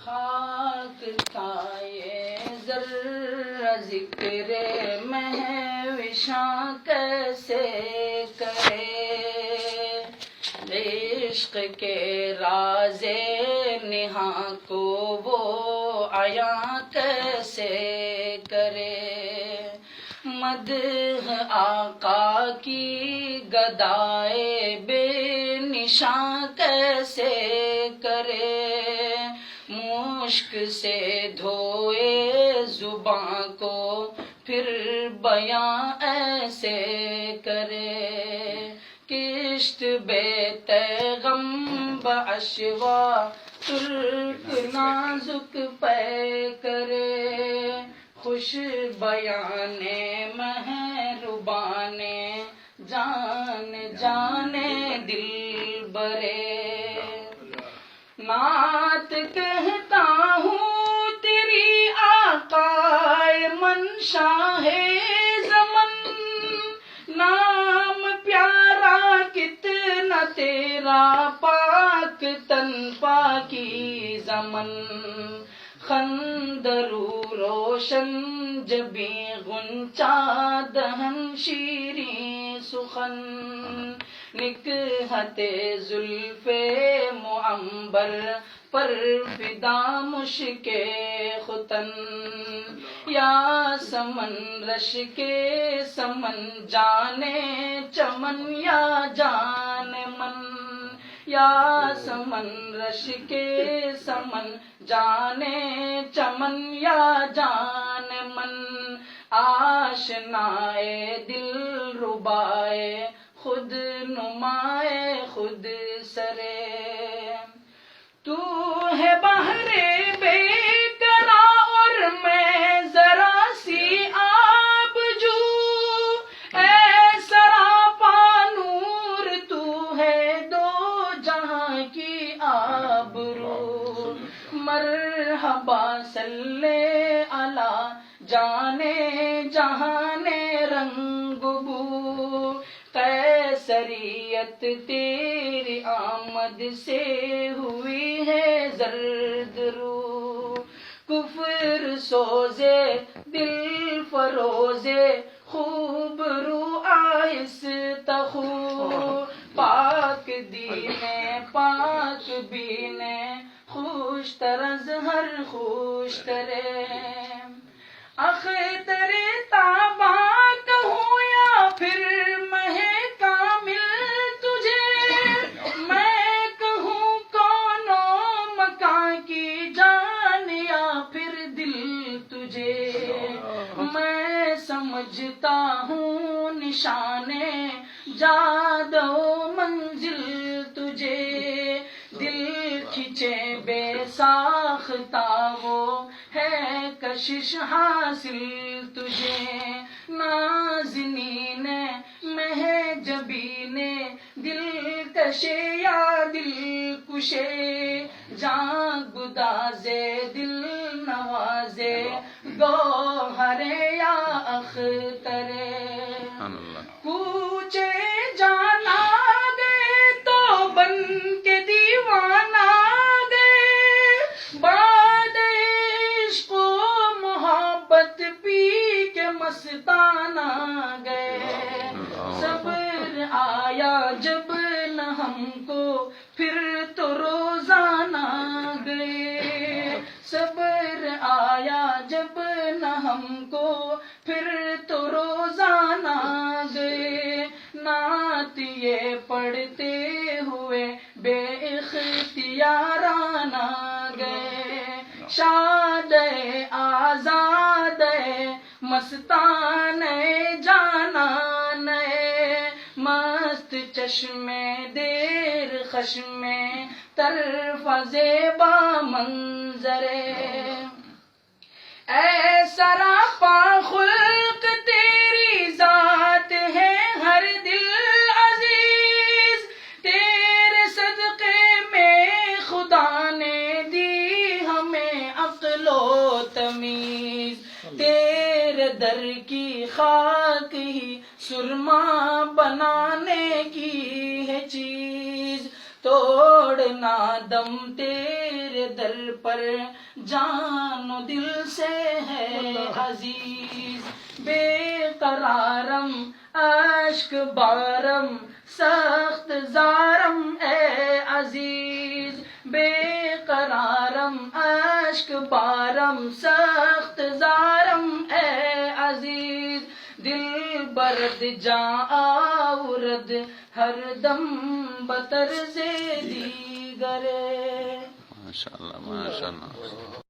خاک کا یہ ذرہ ذکر مہوشاں کیسے کرے، عشق کے راز نہاں کو وہ عیاں کیسے کرے، مدح آقا کی گدائے بے نشاں کیسے کرے، مشک سے دھوئے زباں کو پھر بیاں ایسے کرے، کشت بے تیغم بعشوا ترک نازک پے کرے، خوش بیان مہربان جان جانے دل برے، نعت کہتا ہوں تیری آقائے منشا ہے زمن، نام پیارا کتنا تیرا پاک تن پاکی زمن، خندرو روشن جبی غنچہ دہن شیریں سخن، نکہت زلف معنبر پر فدا مشک ختن، یا سمن رش کے سمن جانے چمن یا جان من، یا سمن رش کے سمن جانے چمن یا جان من، آشنائے دل ربائے خود نمائے خود سرے، تو ہے بحر بے قرار اور میں ذرا سی آب جو، اے سراپا نور تو ہے دو جہاں کی آبرو، مرحبا صلی علی جانے جہان رنگ بو، قیصریت تیری آمد سے ہوئی ہے زرد رو، کفر سوزے دل فروزے خوب رو آہستہ خو، پاک دینے پاک بینے خوش طرز ہر خوش ترے، اختر تابا کہوں یا پھر مہ کامل تجھے، میں کہوں کون و مکان کی جان یا پھر دل تجھے، میں سمجھتا ہوں نشان جاد و منزل تجھے، دل کھچے بے ساختہ وہ ہے کشش حاصل تجھے، نازنین مہجبین دل کشے یا دل کشے، جاں گدازے دل نوازے گوہر یا اخترے، کوچے جانا گئے تو بن کے دیوانہ گئے، بعد عشق و محبت پی کے مستانہ گئے، صبر آیا جب نہ ہم کو پھر تو روزانہ گئے، صبر آیا جب نہ ہم کو پھر تو روزانہ گئے، نعت یہ پڑھتے ہوئے بے اختیارانہ گئے، شاد آزاد مستان جانان مست چشمے دیر خشمے طرف زیبا منظرے، اے سراپا خلق تیری ذات ہے ہر دل عزیز، تیرے صدقے میں خدا نے دی ہمیں عقل و تمیز، تیرے در کی خاک ہی سرما بنانے کی ہے چیز، توڑنا دم تیرے در پر جان و دل سے ہے عزیز. بے قرارم اشک بارم سخت زارم اے عزیز. بے قرارم اشک بارم سخت زارم اے عزیز. دل برد جاں آورد ہر دم بطرز دیگر. ماشاء اللہ ماشاء اللہ.